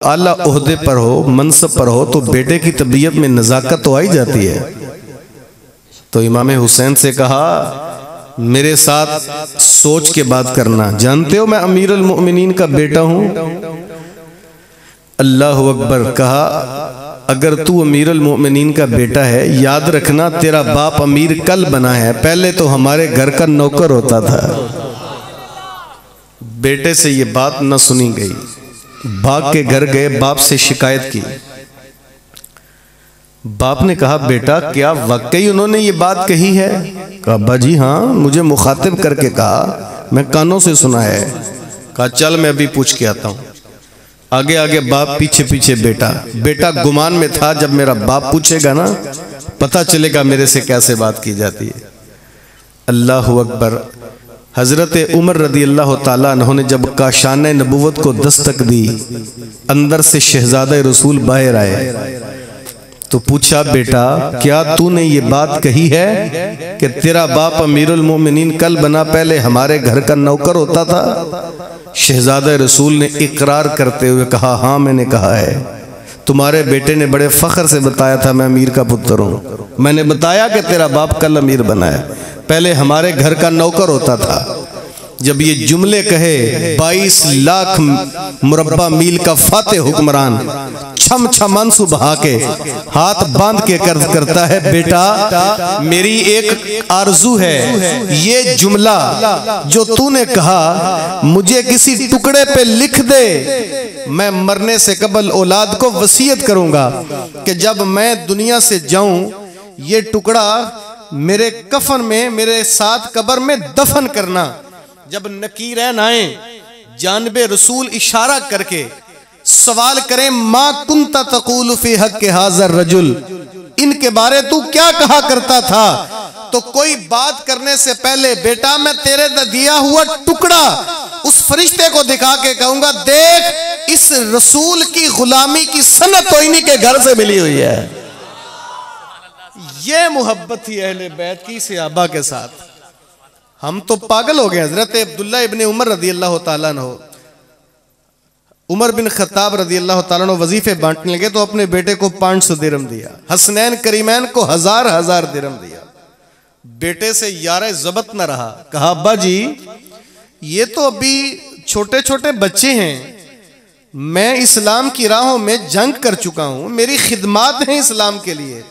आला ओहदे पर हो, मनसब पर हो, तो बेटे की तबीयत में नज़ाकत तो आई जाती है। तो इमाम हुसैन से कहा मेरे साथ सोच के बात करना, जानते हो मैं अमीरुल मोमिनीन का बेटा हूं। अल्लाह अकबर। कहा अगर तू अमीरुल मोमिनीन का बेटा है, याद रखना तेरा बाप अमीर कल बना है, पहले तो हमारे घर का नौकर होता था। बेटे से ये बात न सुनी गई, भाग के घर गए, बाप से शिकायत की। बाप ने कहा बेटा क्या वाकई उन्होंने ये बात कही है? कहा अब्बा जी हाँ, मुझे मुखातिब करके कहा, मैं कानों से सुना है। कहा चल मैं अभी पूछ के आता हूँ। आगे आगे बाप, पीछे पीछे बेटा। बेटा गुमान में था जब मेरा बाप पूछेगा ना, पता चलेगा मेरे से कैसे बात की जाती है। अल्लाह अकबर। हजरत उमर रदी अल्लाह ताला अन्हु ने जब काशान नबूवत को दस्तक दी, अंदर से शहजादा रसूल बाहर आए तो पूछा बेटा क्या तूने ये बात कही है कि तेरा बाप अमीरुल मोमिनीन कल बना, पहले हमारे घर का नौकर होता था? शहजादा रसूल ने इकरार करते हुए कहा हाँ मैंने कहा है। तुम्हारे बेटे ने बड़े फख्र से बताया था मैं अमीर का पुत्र हूँ। मैंने बताया कि तेरा बाप कल अमीर बना है, पहले हमारे घर का नौकर होता था। जब ये जुमले कहे 22 लाख मुरब्बा मील का फाते हुक्मरान छम छमान सुबह के हाथ बांध के करता है बेटा मेरी एक आरजू है, ये जुमला जो तूने कहा मुझे किसी टुकड़े पे लिख दे, मैं मरने से कबल औलाद को वसीयत करूंगा कि जब मैं दुनिया से जाऊं ये टुकड़ा मेरे कफन में मेरे साथ कब्र में दफन करना। जब नकीरैन आए जानबे रसूल इशारा करके सवाल करें मा कुंता तक़ूलु फी हक़्क़ि हाज़र रजुल, इनके बारे तू क्या कहा करता था? तो कोई बात करने से पहले बेटा मैं तेरे दिया हुआ टुकड़ा उस फरिश्ते को दिखा के कहूंगा देख इस रसूल की गुलामी की सनत तो इन्हीं के घर से मिली हुई है। ये मोहब्बत थी अहले बैत की सहाबा के साथ। हम तो पागल हो गए। हजरत अब्दुल्ला इब्ने उमर रदी अल्लाह ताला अन्हु, उमर बिन खत्ताब रदी अल्लाह ताला अन्हु वजीफे बांटने लगे तो अपने बेटे को 500 दिरहम दिया, हसनैन करीमैन को 1000 दिरहम दिया। बेटे से यार जबत न रहा। कहा अब्बा जी ये तो अभी छोटे छोटे बच्चे हैं, मैं इस्लाम की राहों में जंग कर चुका हूं, मेरी खिदमात हैं इस्लाम के लिए,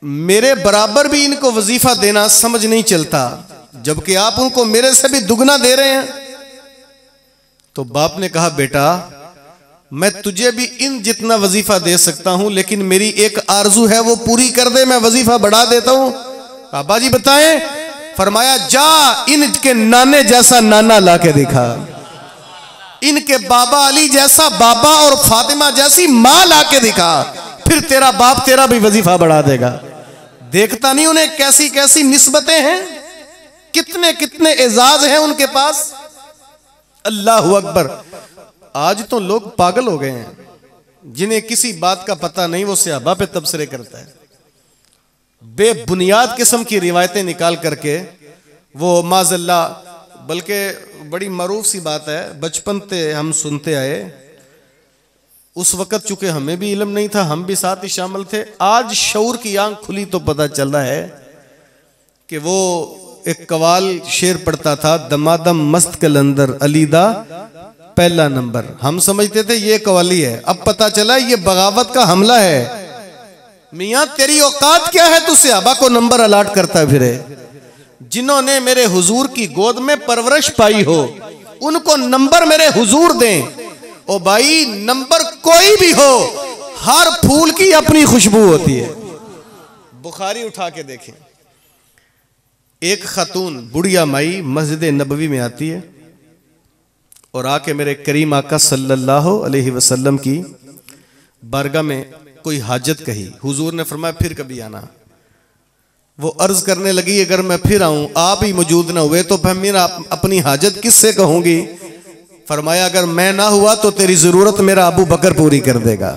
मेरे बराबर भी इनको वजीफा देना समझ नहीं चलता, जबकि आप उनको मेरे से भी दुगना दे रहे हैं। तो बाप ने कहा बेटा मैं तुझे भी इन जितना वजीफा दे सकता हूं, लेकिन मेरी एक आरजू है वो पूरी कर दे, मैं वजीफा बढ़ा देता हूं। बाबा जी बताएं। फरमाया जा इनके नाने जैसा नाना ला के दिखा, इनके बाबा अली जैसा बाबा और फातिमा जैसी मां ला के दिखा, फिर तेरा बाप तेरा भी वजीफा बढ़ा देगा। देखता नहीं उन्हें कैसी कैसी निस्बतें हैं, कितने कितने एजाज हैं उनके पास। अल्लाह अकबर। आज तो लोग पागल हो गए हैं, जिन्हें किसी बात का पता नहीं वो सहाबा पे तबसरे करता है, बेबुनियाद किस्म की रिवायतें निकाल करके वो माज़ल्ला। बल्कि बड़ी मरूफ सी बात है, बचपन से हम सुनते आए, उस वक़्त चूंकि हमें भी इल्म नहीं था, हम भी साथ ही शामिल थे। आज शऊर की आंख खुली तो पता चल रहा है कि वो एक कवाल शेर पढ़ता था, दमादम मस्त कलंदर अलीदा पहला नंबर। हम समझते थे ये कवाली है, अब पता चला ये बगावत का हमला है। मियाँ तेरी औकात क्या है, तू सहाबा को नंबर अलाट करता फिरे? जिन्होंने मेरे हुजूर की गोद में परवरिश पाई हो उनको नंबर मेरे हुजूर दें। ओ भाई नंबर कोई भी हो, हर फूल की अपनी खुशबू होती है। बुखारी उठा के देखें, एक खातून बुढ़िया माई मस्जिद नबवी में आती है और आके मेरे करीम आका सल्लल्लाहु अलैहि वसल्लम की बारगाह में कोई हाजत कही। हुजूर ने फरमाया फिर कभी आना। वो अर्ज करने लगी अगर मैं फिर आऊं आप ही मौजूद ना हुए तो फिर मेरा अपनी हाजत किससे कहूंगी? फरमाया अगर मैं ना हुआ तो तेरी जरूरत मेरा अबू बकर पूरी कर देगा।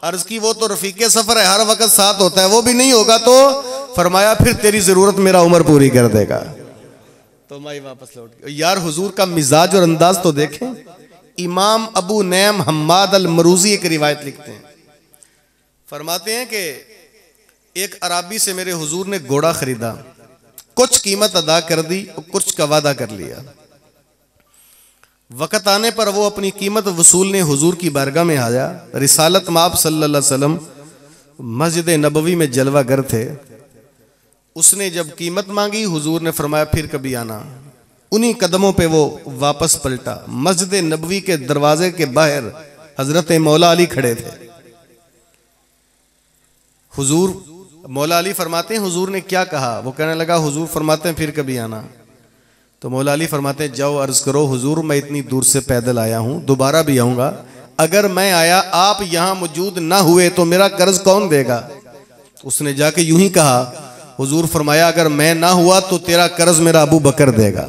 अर्ज की वो तो रफीके सफर है, हर वक्त साथ होता है, वो भी नहीं होगा तो फरमाया फिर तेरी जरूरत मेरा उमर पूरी कर देगा। तो माई वापस लौट गई। यार हुजूर का मिजाज और अंदाज तो देखें, इमाम अबू नैम हम्माद अल मरूजी एक रिवायत लिखते हैं, फरमाते हैं कि एक अराबी से मेरे हुजूर ने घोड़ा खरीदा, कुछ कीमत अदा कर दी और कुछ का वादा कर लिया। वक़्त आने पर वो अपनी कीमत वसूलने हुजूर की बारगाह में आया। रिसालत माब सल्लल्लाहु अलैहि वसल्लम मस्जिद नबवी में जलवागर थे। उसने जब कीमत मांगी, हुजूर ने फरमाया फिर कभी आना। उन्हीं कदमों पे वो वापस पलटा। मस्जिद नबवी के दरवाजे के बाहर हजरत मौला अली खड़े थे। हुजूर, मौला अली फरमाते हैं हुजूर ने क्या कहा? वो कहने लगा, हुजूर फरमाते हैं फिर कभी आना। तो मौला अली फरमाते हैं जाओ अर्ज करो, हुजूर मैं इतनी दूर से पैदल आया हूं, दोबारा भी आऊंगा। अगर मैं आया आप यहां मौजूद ना हुए तो मेरा कर्ज कौन देगा? उसने जाके यूं ही कहा। हुजूर फरमाया अगर मैं ना हुआ तो तेरा कर्ज मेरा अबू बकर देगा।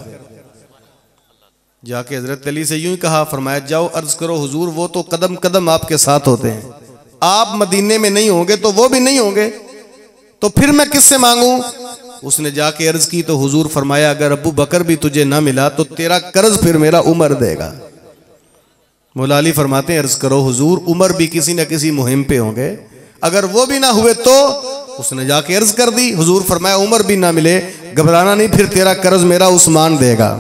जाके हजरत अली से यूं ही कहा। फरमाया जाओ अर्ज करो, हुजूर वो तो कदम कदम आपके साथ होते हैं, आप मदीने में नहीं होंगे तो वो भी नहीं होंगे, तो फिर मैं किससे मांगूं? उसने जाके अर्ज की तो हुजूर फरमाया अगर अबू बकर भी तुझे ना मिला तो तेरा कर्ज फिर मेरा उमर देगा। मौला अली फरमाते हैं अर्ज करो हुजूर, उमर भी किसी न किसी मुहिम पे होंगे, अगर वो भी ना हुए तो? उसने जाके अर्ज कर दी। हुजूर फरमाया उमर भी ना मिले, घबराना नहीं, फिर तेरा कर्ज मेरा उस्मान देगा।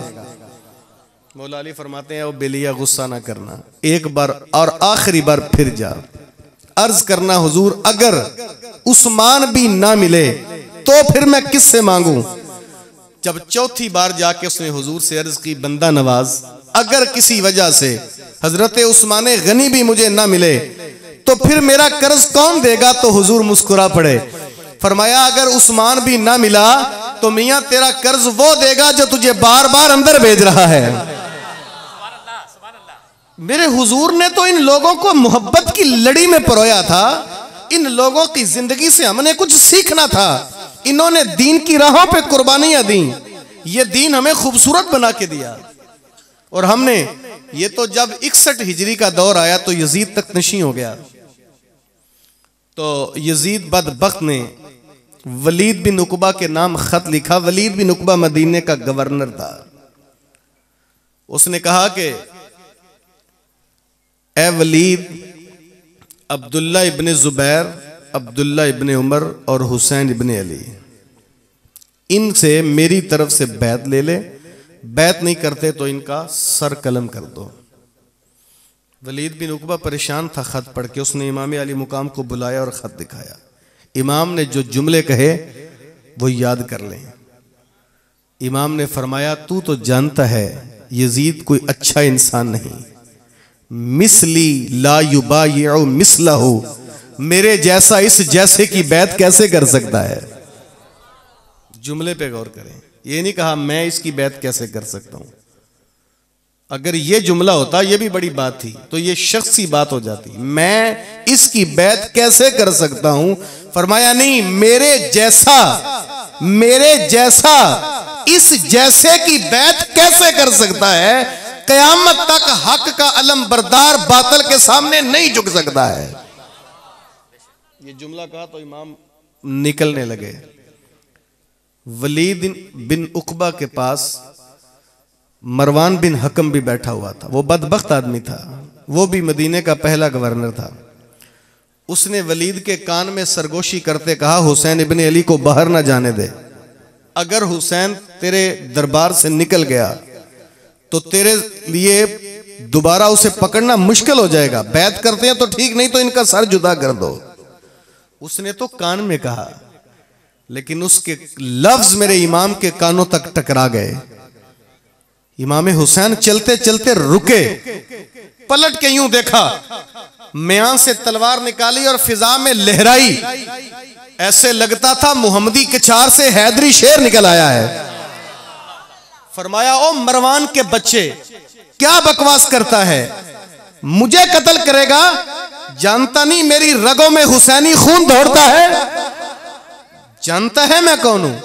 मौला अली फरमाते हैं ओ बेलिया गुस्सा ना करना, एक बार और आखिरी बार फिर जा अर्ज करना हुजूर अगर उस्मान भी ना मिले तो फिर मैं किससे मांगूं? जब चौथी बार जाके उसने हुजूर से अर्ज की बंदा नवाज, अगर किसी वजह से हजरत उस्मान गनी भी मुझे ना मिले तो फिर मेरा कर्ज कौन देगा? तो हुजूर मुस्कुरा पड़े। फरमाया अगर उस्मान भी ना मिला तो मियां तेरा कर्ज वो देगा जो तुझे बार बार अंदर भेज रहा है। मेरे हुजूर ने तो इन लोगों को मोहब्बत की लड़ी में परोया था। इन लोगों की जिंदगी से हमने कुछ सीखना था। इन्होंने दीन की राहों पे कुर्बानियां दी, ये दीन हमें खूबसूरत बना के दिया। और हमने ये तो जब 61 हिजरी का दौर आया तो यजीद तक नशी हो गया। तो यजीद बदबख्त ने वलीद बिन उकबा के नाम खत लिखा। वलीद बिन उकबा मदीने का गवर्नर था। उसने कहा कि ए वलीद, अब्दुल्ला इब्ने जुबैर, अब्दुल्ला इब्ने उमर और हुसैन इब्ने अली, इनसे मेरी तरफ से बैत ले ले, बैत नहीं करते तो इनका सर कलम कर दो। वलीद बिन उकबा परेशान था खत पढ़ के। उसने इमाम अली मुकाम को बुलाया और खत दिखाया। इमाम ने जो जुमले कहे वो याद कर लें। इमाम ने फरमाया तू तो जानता है यजीद कोई अच्छा इंसान नहीं, मिसली ला युबायिउ मिसलहु, मेरे जैसा इस जैसे की बैत कैसे कर सकता है? जुमले पे गौर करें। ये नहीं कहा मैं इसकी बैत कैसे कर सकता हूं। अगर ये जुमला होता, ये भी बड़ी बात थी, तो ये शख्सी बात हो जाती। मैं इसकी बैत कैसे कर सकता हूं? फरमाया नहीं, मेरे जैसा इस जैसे की बैत कैसे कर सकता है? कयामत तक हक का अलम बरदार बातिल के सामने नहीं झुक सकता है। ये जुमला कहा तो इमाम निकलने लगे। वलीद बिन उकबा के पास मरवान बिन हकम भी बैठा हुआ था। वो बदबख्त आदमी था, वो भी मदीने का पहला गवर्नर था। उसने वलीद के कान में सरगोशी करते कहा हुसैन इब्ने अली को बाहर ना जाने दे। अगर हुसैन तेरे दरबार से निकल गया तो तेरे लिए दोबारा उसे पकड़ना मुश्किल हो जाएगा। बैत करते हैं तो ठीक, नहीं तो इनका सर जुदा कर दो। उसने तो कान में कहा, लेकिन उसके लफ्ज मेरे इमाम के कानों तक टकरा गए। इमाम हुसैन चलते चलते रुके, पलट के यूं देखा, म्यां से तलवार निकाली और फिजा में लहराई। ऐसे लगता था मुहम्मदी कचार से हैदरी शेर निकल आया है। फरमाया ओ मरवान के बच्चे, क्या बकवास करता है? मुझे कत्ल करेगा? जानता नहीं मेरी रगों में हुसैनी खून दौड़ता है? जानता है मैं कौन हूं?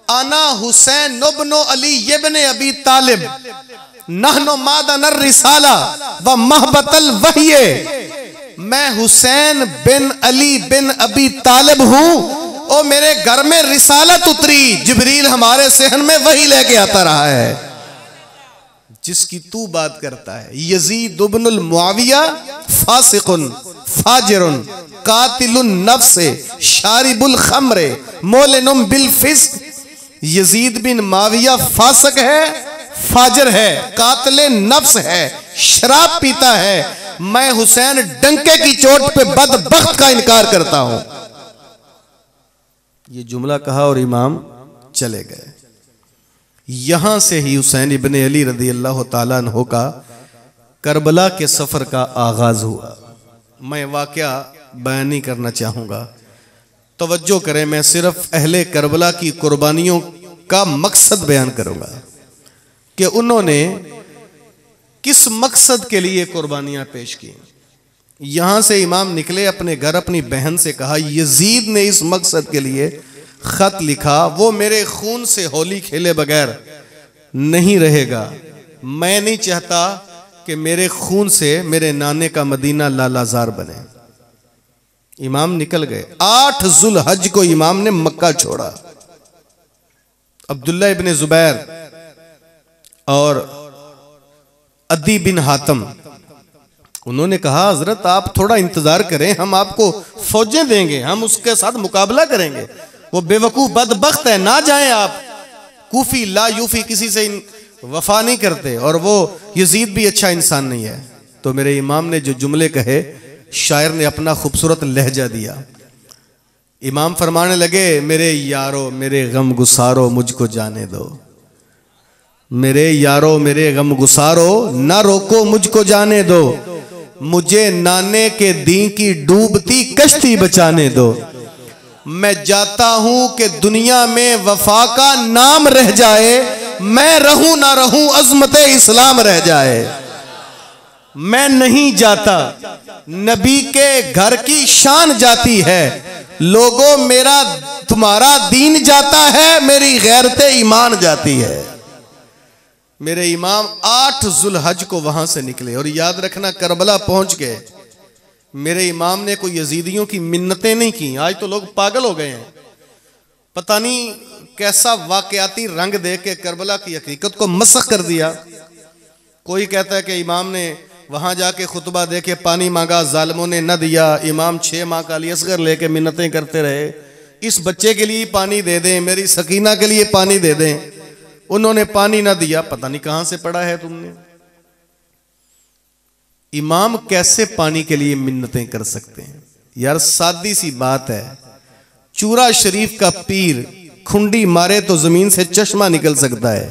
आना हुसैन इब्न अली इब्न अबी तालिब, नहनो मादन रिसाला व महबतल वहिये। मैं हुसैन बिन अली बिन अबी तालिब हूं और मेरे घर में रिसालत उतरी, जिब्रील हमारे सहन में वही लेके आता रहा है। जिसकी तू बात करता है। यजीद इब्नुल मुआविया फासिकुन फाजिरुन कातिलुन नफ्स शारिबुल खम्रे मोलिनुम बिल फिस्क। यजीद बिन मुआविया फासिक है, फाजिर है, कातिले नफ्स है, शराब पीता है। मैं हुसैन डंके की चोट पे बदबख्त का इनकार करता हूं। ये जुमला कहा और इमाम चले गए। यहां से ही हुसैन इब्ने अली रदी अल्लाह ताला अन्हु का करबला के सफर का आगाज हुआ। मैं वाकया बयान नहीं करना चाहूंगा, तवज्जो करें, मैं सिर्फ अहले करबला की कुर्बानियों का मकसद बयान करूंगा कि उन्होंने किस मकसद के लिए कुर्बानियां पेश की। यहां से इमाम निकले अपने घर, अपनी बहन से कहा यजीद ने इस मकसद के लिए खत लिखा, वो मेरे खून से होली खेले बगैर नहीं रहेगा। मैं नहीं चाहता कि मेरे खून से मेरे नाने का मदीना लालाजार बने। इमाम निकल गए। 8 जुल्हज को इमाम ने मक्का छोड़ा। अब्दुल्ला इब्ने जुबैर और अदी बिन हातम, उन्होंने कहा हजरत आप थोड़ा इंतजार करें, हम आपको फौजें देंगे, हम उसके साथ मुकाबला करेंगे। वो बेवकूफ बदबख्त है, ना जाएं आप। कूफी ला यूफी किसी से वफा नहीं करते, और वो यजीद भी अच्छा इंसान नहीं है। तो मेरे इमाम ने जो जुमले कहे, शायर ने अपना खूबसूरत लहजा दिया। इमाम फरमाने लगे मेरे यारो मेरे गम गुसारो मुझको जाने दो, मेरे यारो मेरे गम गुसारो ना रोको मुझको जाने दो, मुझे नाने के दी की डूबती कश्ती बचाने दो। मैं जाता हूं कि दुनिया में वफा का नाम रह जाए, मैं रहूं ना रहूं अजमत इस्लाम रह जाए। मैं नहीं जाता, नबी के घर की शान जाती है, लोगों मेरा तुम्हारा दीन जाता है, मेरी गैरते ईमान जाती है। मेरे इमाम 8 जुल्हज को वहां से निकले, और याद रखना करबला पहुंच गए। मेरे इमाम ने कोई यजीदियों की मिन्नतें नहीं की। आज तो लोग पागल हो गए हैं, पता नहीं कैसा वाकयाती रंग दे के करबला की हकीकत को मसख कर दिया। कोई कहता है कि इमाम ने वहां जाके खुतबा दे के पानी मांगा, जालिमों ने न दिया। इमाम 6 माह का अली असगर लेके मिन्नतें करते रहे, इस बच्चे के लिए पानी दे दें, मेरी सकीना के लिए पानी दे दें। उन्होंने पानी ना दिया, पता नहीं कहां से पढ़ा है तुमने। इमाम कैसे पानी के लिए मिन्नतें कर सकते हैं यार? सादी सी बात है, चूरा शरीफ का पीर खुंडी मारे तो जमीन से चश्मा निकल सकता है।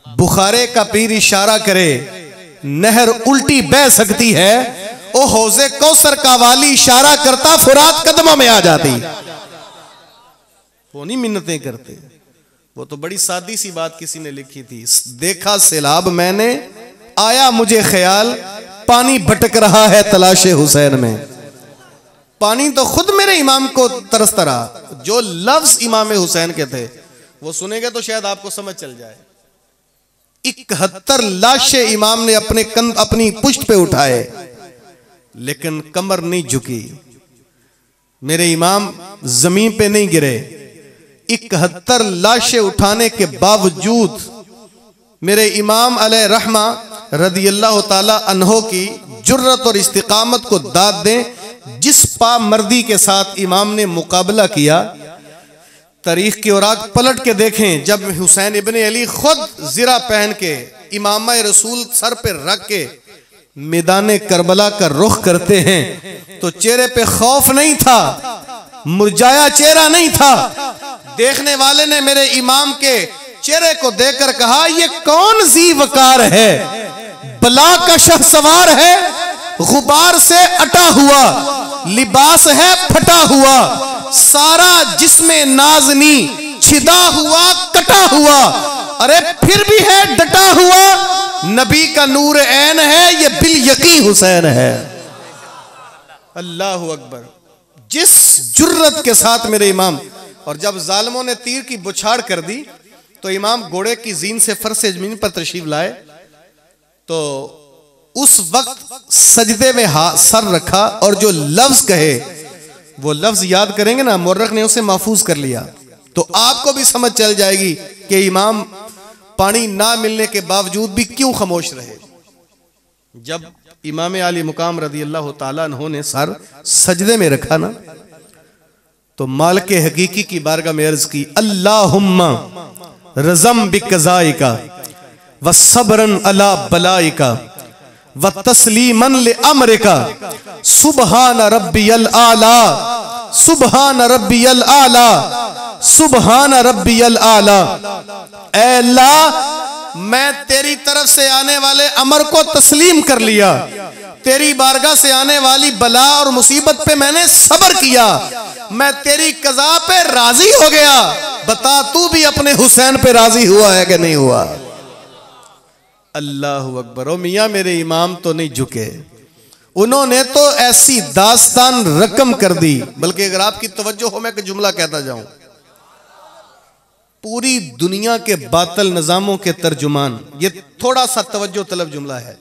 बुखारे का पीर इशारा करे नहर उल्टी बह सकती है। ओ हौजे कौसर का वाली इशारा करता फुरात कदमों में आ जाती। वो नहीं मिन्नतें करते, वो तो बड़ी सादी सी बात किसी ने लिखी थी। देखा सैलाब मैंने, आया मुझे ख्याल, पानी भटक रहा है तलाशे हुसैन में। पानी तो खुद मेरे इमाम को तरसता रहा। जो लफ्ज इमाम हुसैन के थे वो सुनेंगे तो शायद आपको समझ चल जाए। 71 लाशें इमाम ने अपनी पुष्ट पे उठाए, लेकिन कमर नहीं झुकी। मेरे इमाम जमीन पे नहीं गिरे। 71 लाशें उठाने के बावजूद मेरे इमाम अलैहि रहमा रदी अल्लाह ताला अन्हो की जुर्रत और इस्तिकामत को दाद दें। जिस पामर्दी के साथ इमाम ने मुकाबला किया, तारीख की औराक पलट के देखें। जब हुसैन इब्ने अली खुद ज़िरा पहन के इमामा रसूल सर पे रख के मैदान करबला का रुख करते हैं तो चेहरे पे खौफ नहीं था, मुरझाया चेहरा नहीं था। देखने वाले ने मेरे इमाम के चेहरे को देखकर कहा ये कौन ज़ी वकार है, बला का शहसवार है, गुबार से अटा हुआ, लिबास है फटा हुआ, सारा जिस्मे नाजनी छिदा हुआ कटा हुआ, अरे फिर भी है डटा हुआ, नबी का नूर ऐन है, ये बिल यकीन हुसैन है। अल्लाह अकबर। जिस जुर्रत के साथ मेरे इमाम, और जब जालिमों ने तीर की बुछाड़ कर दी तो इमाम घोड़े की जीन से फर्श से जमीन पर तशरीफ लाए, तो उस वक्त सजदे में सर रखा और जो लफ्ज कहे वो लफ्ज याद करेंगे ना, मुर्रख ने उसे महफूज कर लिया, तो आपको भी समझ चल जाएगी कि इमाम पानी ना मिलने के बावजूद भी क्यों खामोश रहे? जब इमाम अली मुकाम रज़ी अल्लाह ताला अन्हु ने सर सजदे में रखा ना, तो मालिक हकीकी की बारगाह में अर्ज की, अल्लाहुम्मा रज़म बिक़ज़ाइका व सब्रन अला बलाइका व तस्लीमन ले अमरिका सुबहान रब्बियल आला, सुबहान रब्बियल आला, सुबहान रब्बियल आला। ऐ अल्लाह, मैं तेरी तरफ से आने वाले अमर को तस्लीम कर लिया, तेरी बारगाह से आने वाली बला और मुसीबत पे मैंने सब्र किया, मैं तेरी कज़ा पे राजी हो गया। बता तू भी अपने हुसैन पे राजी हुआ है कि नहीं हुआ? अल्लाह अकबर। ओ मियाँ मेरे इमाम तो नहीं झुके, उन्होंने तो ऐसी दास्तान रकम कर दी। बल्कि अगर आपकी तवज्जो हो, मैं एक जुमला कहता जाऊं, पूरी दुनिया के बातिल निजामों के तर्जुमान, ये थोड़ा सा तवज्जो तलब जुमला है,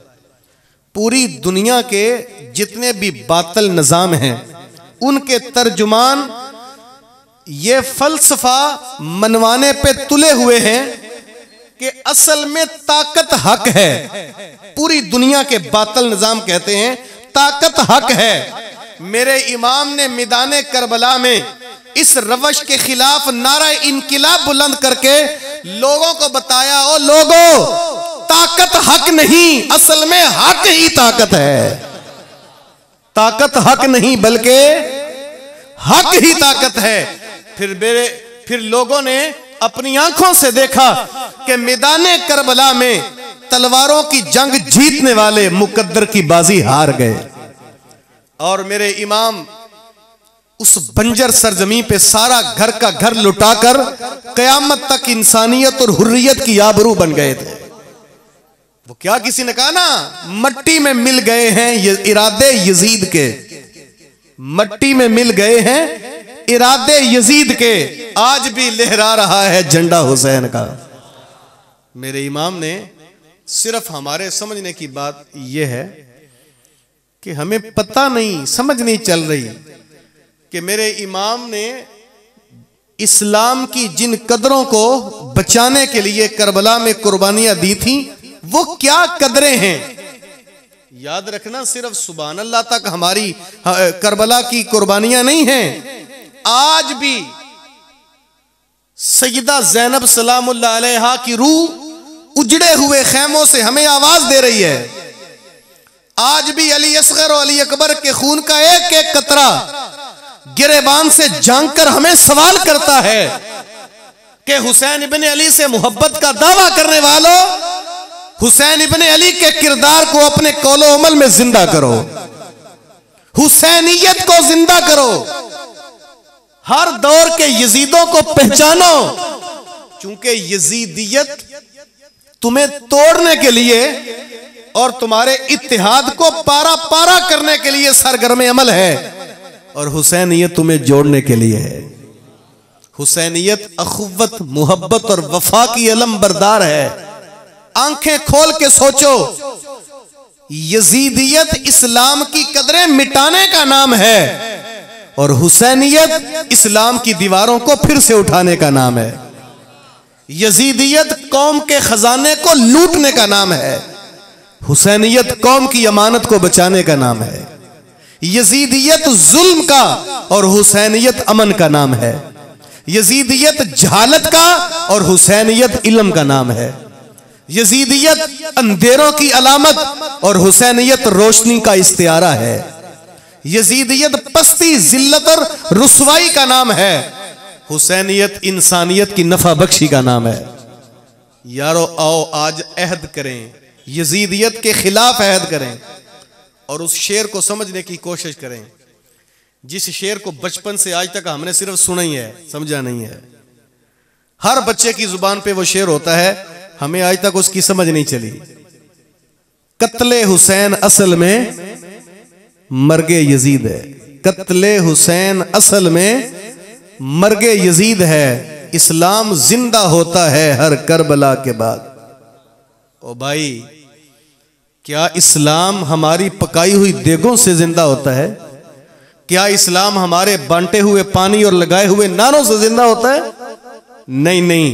पूरी दुनिया के जितने भी बातिल निजाम हैं उनके तर्जुमान ये फलसफा मनवाने पे तुले हुए हैं कि असल में ताकत हक है। पूरी दुनिया के बातिल निजाम कहते हैं ताकत हक है। मेरे इमाम ने मैदान करबला में इस रवश के खिलाफ नारा इनकिलाब बुलंद करके लोगों को बताया, ओ लोगों, ताकत हक नहीं, असल में हक ही ताकत है। ताकत हक नहीं बल्कि हक ही ताकत है। फिर लोगों ने अपनी आंखों से देखा कि मैदान करबला में तलवारों की जंग जीतने वाले मुकद्दर की बाजी हार गए, और मेरे इमाम उस बंजर सरजमी पे सारा घर का घर लुटाकर कयामत तक इंसानियत और हुर्रियत की आबरू बन गए थे। वो क्या किसी ने कहा ना, मट्टी में मिल गए हैं ये इरादे यजीद के, मट्टी में मिल गए हैं इरादे यजीद के, आज भी लहरा रहा है झंडा हुसैन का। मेरे इमाम ने सिर्फ हमारे समझने की बात यह है कि हमें पता नहीं, समझ नहीं चल रही कि मेरे इमाम ने इस्लाम की जिन कदरों को बचाने के लिए करबला में कुर्बानियां दी थी वो क्या कदरें हैं। याद रखना, सिर्फ सुभान अल्लाह तक हमारी करबला की कुर्बानियां नहीं हैं। आज भी सैयदा ज़ैनब सलामुल्लाह अलैहा की रूह उजड़े हुए खैमों से हमें आवाज दे रही है। आज भी अली असगर और अली अकबर के खून का एक एक कतरा गिरेबान से झांककर हमें सवाल करता है कि हुसैन इब्ने अली से मोहब्बत का दावा करने वालों, हुसैन इब्ने अली के किरदार को अपने कौलो अमल में जिंदा करो, हुसैनियत को जिंदा करो, हर दौर के यजीदों को पहचानो, क्योंकि यजीदियत तुम्हें तोड़ने के लिए और तुम्हारे इत्तेहाद को पारा पारा करने के लिए सरगर्म अमल है, और हुसैनियत तुम्हें जोड़ने के लिए है। हुसैनियत अखुव्वत, मोहब्बत और वफा की अलम बरदार है। आंखें खोल के सोचो, यजीदियत इस्लाम की कदरें मिटाने का नाम है और हुसैनियत इस्लाम की दीवारों को फिर से उठाने का नाम है। यजीदियत कौम के खजाने को लूटने का नाम है, हुसैनियत कौम की अमानत को बचाने का नाम है। यजीदियत जुल्म का और हुसैनियत अमन का नाम है। यजीदियत जहालत का और हुसैनियत इल्म का नाम है। यजीदियत अंधेरों की अलामत और हुसैनियत रोशनी का इस्तियारा है। यजीदियत पस्ती, जिल्लत और रुसवाई का नाम है, हुसैनियत इंसानियत की नफा बख्शी का नाम है। यारो आओ आज अहद करें, यजीदियत के खिलाफ अहद करें और उस शेर को समझने की कोशिश करें जिस शेर को बचपन से आज तक हमने सिर्फ सुना ही है, समझा नहीं है। हर बच्चे की जुबान पे वो शेर होता है, हमें आज तक उसकी समझ नहीं चली। कत्ले हुसैन असल में मर्गे यजीद है, कत्ले हुसैन असल में मर्गे यजीद है, इस्लाम जिंदा होता है हर करबला के बाद। ओ भाई, क्या इस्लाम हमारी पकाई हुई देगों से जिंदा होता है? क्या इस्लाम हमारे बांटे हुए पानी और लगाए हुए नारों से जिंदा होता है? नहीं नहीं,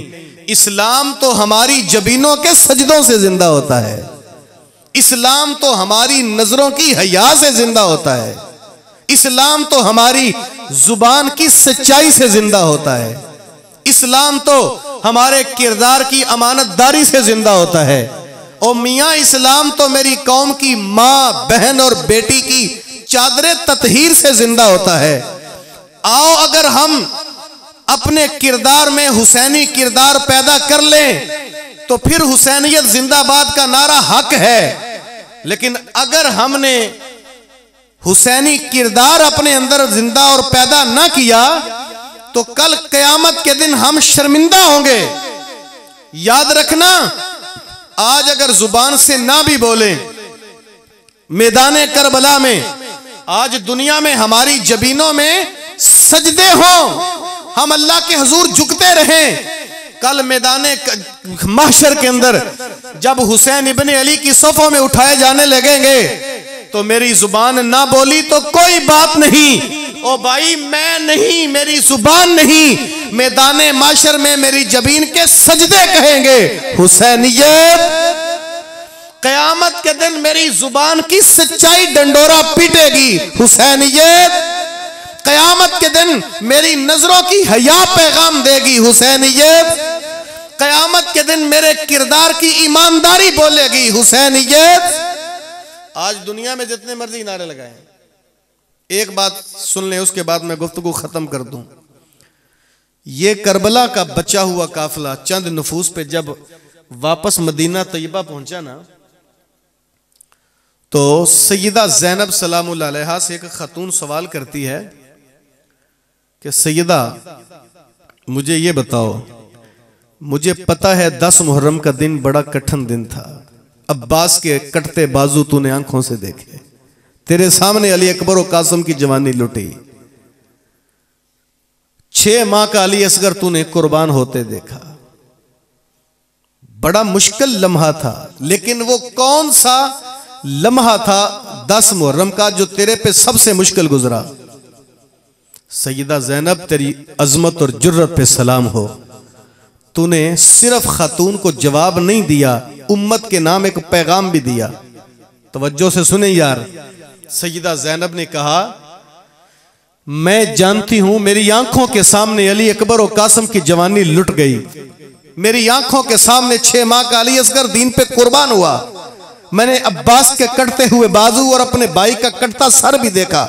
इस्लाम तो हमारी जबीनों के सजदों से जिंदा होता है, इस्लाम तो हमारी नजरों की हया से जिंदा होता है, इस्लाम तो हमारी जुबान की सच्चाई से जिंदा होता है, इस्लाम तो हमारे किरदार की अमानतदारी से जिंदा होता है। और मियाँ इस्लाम तो मेरी कौम की माँ बहन और बेटी की चादरे ततहीर से जिंदा होता है। आओ अगर हम अपने किरदार में हुसैनी किरदार पैदा कर लें तो फिर हुसैनियत जिंदाबाद का नारा हक है। लेकिन अगर हमने हुसैनी किरदार अपने अंदर जिंदा और पैदा ना किया तो कल कयामत के दिन हम शर्मिंदा होंगे। याद रखना, आज अगर जुबान से ना भी बोले, मैदाने करबला में आज दुनिया में हमारी जबीनों में सजदे हों, हम अल्लाह के हुजूर झुकते रहें, कल मैदाने महशर के अंदर जब हुसैन इब्ने अली की सफ़ों में उठाए जाने लगेंगे तो मेरी जुबान ना बोली तो कोई बात नहीं, ओ भाई मैं नहीं, मेरी जुबान नहीं, मैदाने माशर में मेरी जबीन के सजदे कहेंगे हुसैनियत। कयामत के दिन मेरी जुबान की सच्चाई डंडोरा पीटेगी हुसैनियत। कयामत के दिन मेरी नजरों की हया पैगाम देगी हुसैनियत। कयामत के दिन मेरे किरदार की ईमानदारी बोलेगी हुसैनियत। आज दुनिया में जितने मर्जी नारे लगाए, एक बात सुन लें, उसके बाद मैं गुफ्तगू खत्म कर दूं। ये करबला का बचा हुआ काफिला चंद नफूस पे जब वापस मदीना तैयबा पहुंचा ना, तो सैयदा ज़ैनब सलामुल्लाह अलैहा से एक खातून सवाल करती है कि सैयदा मुझे ये बताओ, मुझे पता है 10 मुहर्रम का दिन बड़ा कठिन दिन था, अब्बास के कटते बाजू तूने आंखों से देखे, तेरे सामने अली अकबर और कासिम की जवानी लुटी, 6 माह का अली असगर तूने कुर्बान होते देखा, बड़ा मुश्किल लम्हा था, लेकिन वो कौन सा लम्हा था 10 मुहर्रम का जो तेरे पे सबसे मुश्किल गुजरा? सैयदा ज़ैनब तेरी अजमत और जुर्रत पे सलाम हो, तूने सिर्फ खातून को जवाब नहीं दिया, उम्मत के नाम एक पैगाम भी दिया। तवज्जो से सुने यार, सैयदा ज़ैनब ने कहा मैं जानती हूं मेरी आंखों के सामने अली अकबर और कासिम की जवानी लुट गई, मेरी आंखों के सामने 6 माह का अली असगर दीन पे कुर्बान हुआ, मैंने अब्बास के कटते हुए बाजू और अपने भाई का कटता सर भी देखा,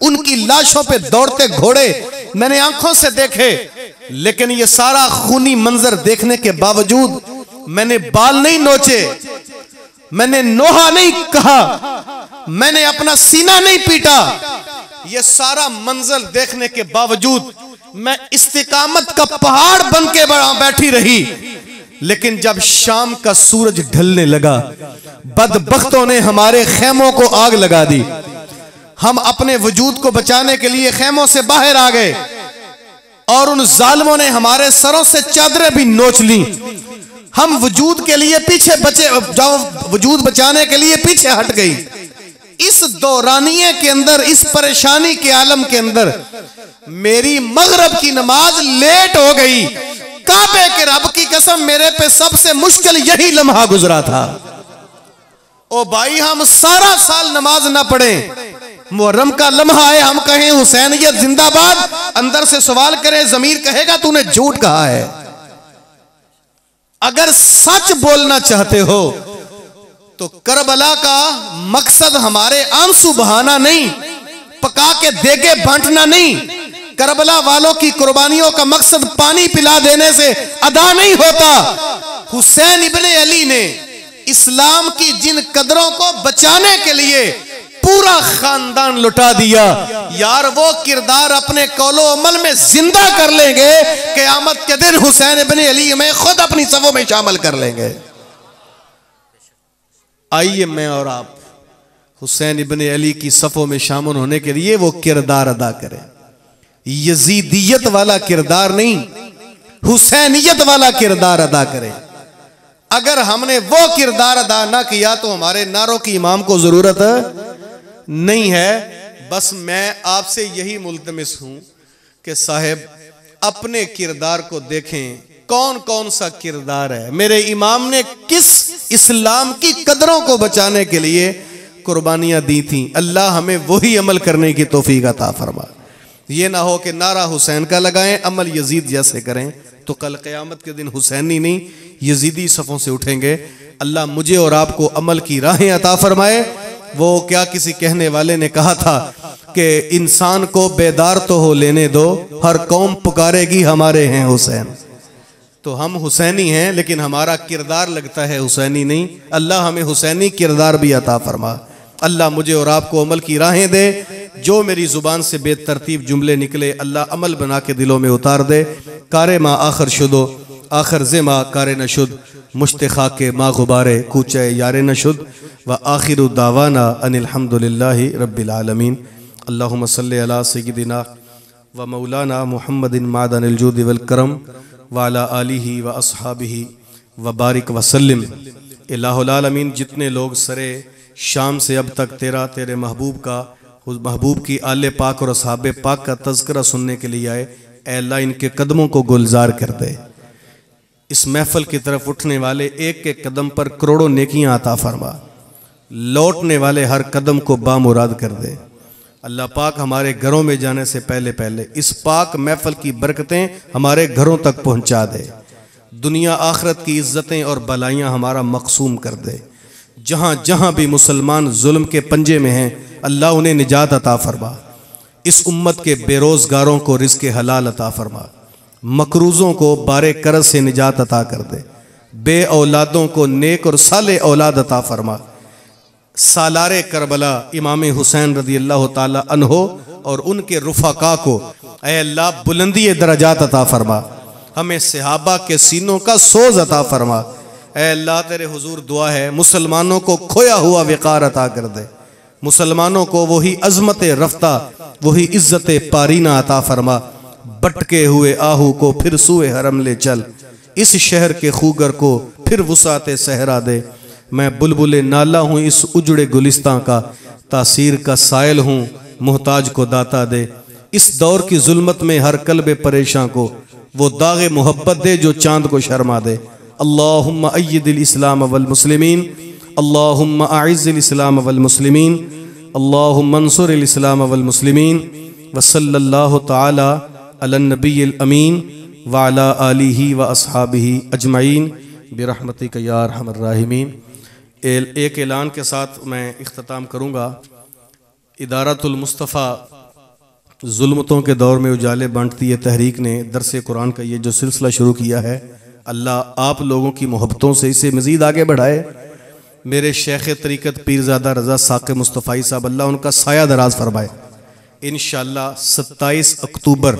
उनकी लाशों पे दौड़ते घोड़े मैंने आंखों से देखे, लेकिन ये सारा खूनी मंजर देखने के बावजूद मैंने बाल नहीं नोचे, मैंने नोहा नहीं कहा, मैंने अपना सीना नहीं पीटा, ये सारा मंजर देखने के बावजूद मैं इस्तिकामत का पहाड़ बन के बैठी रही। लेकिन जब शाम का सूरज ढलने लगा, बदबख्तों ने हमारे खेमों को आग लगा दी, हम अपने वजूद को बचाने के लिए खेमों से बाहर आ गए और उन जालिमों ने हमारे सरों से चादरें भी नोच ली, हम वजूद के लिए पीछे बचे, वजूद बचाने के लिए पीछे हट गई। इस दौरानिये के अंदर, इस परेशानी के आलम के अंदर मेरी मगरिब की नमाज लेट हो गई, काबे के रब की कसम मेरे पे सबसे मुश्किल यही लम्हा गुजरा था। ओ भाई हम सारा साल नमाज ना पढ़े, मुहर्रम का लम्हा है हम कहें हुसैनियत जिंदाबाद, अंदर से सवाल करें जमीर कहेगा तूने झूठ कहा है। अगर सच बोलना चाहते हो तो करबला का मकसद हमारे आंसू बहाना नहीं, पका के देगे बांटना नहीं, करबला वालों की कुर्बानियों का मकसद पानी पिला देने से अदा नहीं होता। हुसैन इब्ने अली ने इस्लाम की जिन कदरों को बचाने के लिए पूरा खानदान लुटा दिया, यार वो किरदार अपने कौलो अमल में जिंदा कर लेंगे, क़यामत के दिन हुसैन इब्ने अली में खुद अपनी सफों में शामिल कर लेंगे। आइए मैं और आप हुसैन इब्ने अली की सफों में शामिल होने के लिए वो किरदार अदा करें, यजीदियत वाला किरदार नहीं, हुसैनियत वाला किरदार अदा करें। अगर हमने वो किरदार अदा ना किया तो हमारे नारों की इमाम को जरूरत नहीं है। बस मैं आपसे यही मुल्तमिस हूं कि साहब अपने किरदार को देखें, कौन कौन सा किरदार है, मेरे इमाम ने किस इस्लाम की कदरों को बचाने के लिए कुर्बानियां दी थी। अल्लाह हमें वही अमल करने की तौफीक अता फरमा। ये ना हो कि नारा हुसैन का लगाएं, अमल यजीद जैसे करें, तो कल क़यामत के दिन हुसैनी नहीं यजीदी सफ़ों से उठेंगे। अल्लाह मुझे और आपको अमल की राहें अता फरमाए। वो क्या किसी कहने वाले ने कहा था कि इंसान को बेदार तो हो लेने दो, हर कौम पुकारेगी हमारे हैं हुसैन। तो हम हुसैनी हैं लेकिन हमारा किरदार लगता है हुसैनी नहीं। अल्लाह हमें हुसैनी किरदार भी अता फरमा। अल्लाह मुझे और आपको अमल की राहें दे। जो मेरी ज़ुबान से बेतरतीब जुमले निकले अल्लाह अमल बना के दिलों में उतार दे। कारे माँ आखिर शुदो आखिर जे माँ कारे नशुद, मुश्तखा के माँ गुबारे कूचे यारे नशुद, व आखिर दावाना अनिल हम्दुलिल्लाहि रब्बिल आलमीन। अल्लाहुम्मा सल्लि अला सय्यिदिना व मौलाना मुहम्मदिन मादनिल जूदि वल करम व अला आलिहि व अस्हाबिहि व बारिक वसल्लिम। इलाहुल आलमीन, जितने लोग सरे शाम से अब तक तेरे महबूब की आले पाक और असहाबे पाक का तज़किरा सुनने के लिए आए, ऐ अल्लाह इनके कदमों को गुलजार कर दे। इस महफिल की तरफ उठने वाले एक एक कदम पर करोड़ों नेकियां अता फरमा। लौटने वाले हर कदम को बामुराद कर दे। अल्लाह पाक हमारे घरों में जाने से पहले पहले इस पाक महफिल की बरकतें हमारे घरों तक पहुंचा दे। दुनिया आखिरत की इज्जतें और भलाइयाँ हमारा मकसूम कर दे। जहाँ जहाँ भी मुसलमान जुल्म के पंजे में हैं अल्लाह उन्हें निजात अता फरमा। इस उम्मत के बेरोज़गारों को रिज़्क़ हलाल अता फरमा। मकरूज़ों को बारे कर्ज़ से निजात अता कर दे। बे औलादों को नेक और साले औलाद अता फरमा। सालारे करबला इमाम हुसैन रज़ी अल्लाह ताला अन्हो और उनके रुफ़ाका को ऐ अल्लाह बुलंदी दरजात अता फरमा। हमें सहाबा के सीनों का सोज अता फरमा। ऐ अल्लाह तेरे हुजूर दुआ है मुसलमानों को खोया हुआ विकार अता कर दे। मुसलमानों को वही अज़मत रफ्ता वही इज्जत पारीना अता फरमा। भटके हुए आहू को फिर सुए हरम ले चल, इस शहर के खूगर को फिर वुसाते सहरा दे। मैं बुलबुले नाला हूँ इस उजड़े गुलिस्तां का, तासीर का साइल हूँ मोहताज को दाता दे। इस दौर की जुल्मत में हर कल्बे परेशान को वो दागे मोहब्बत दे जो चांद को शर्मा दे। अल्लाहुम्मा अय्यिदिल इस्लाम वल मुस्लिमीन, अल्लाहुम्मा अइज़्ज़िल इस्लाम वल मुस्लिमीन, अल्लाहुम्मा अंसुरिल इस्लाम वल मुस्लिमीन। व सल्लल्लाहु तआला अलन नबिय्यिल अमीन व अला आलिहि व अस्हाबिहि अजमईन बिरहमतिक या अरहमर राहिमीन। एक ऐलान के साथ मैं इख्तिताम करूँगा। इदारतुल मुस्तफ़ा जुल्मतों के दौर में उजाले बांटती है तहरीक ने दरसे कुरान का ये जो सिलसिला शुरू किया है, अल्लाह आप लोगों की मोहब्बतों से इसे मज़ीद आगे बढ़ाए। मेरे शेख तरीक़त पीरज़ादा रज़ा साक़े मुस्तफ़ाई साहब, अल्लाह उनका साया दराज फरमाए। इंशाअल्लाह 27 अक्टूबर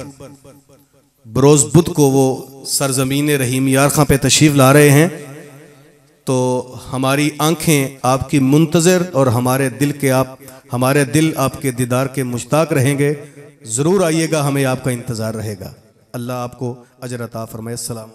बरोज़ बुध को वो सरज़मीन रहीम यारखां पे तशरीफ़ ला रहे हैं। तो हमारी आंखें आपकी मुंतज़िर और हमारे दिल आपके दीदार के मुश्ताक रहेंगे। ज़रूर आइएगा, हमें आपका इंतज़ार रहेगा। अल्लाह आपको अजर अता फरमाए। अस्सलाम।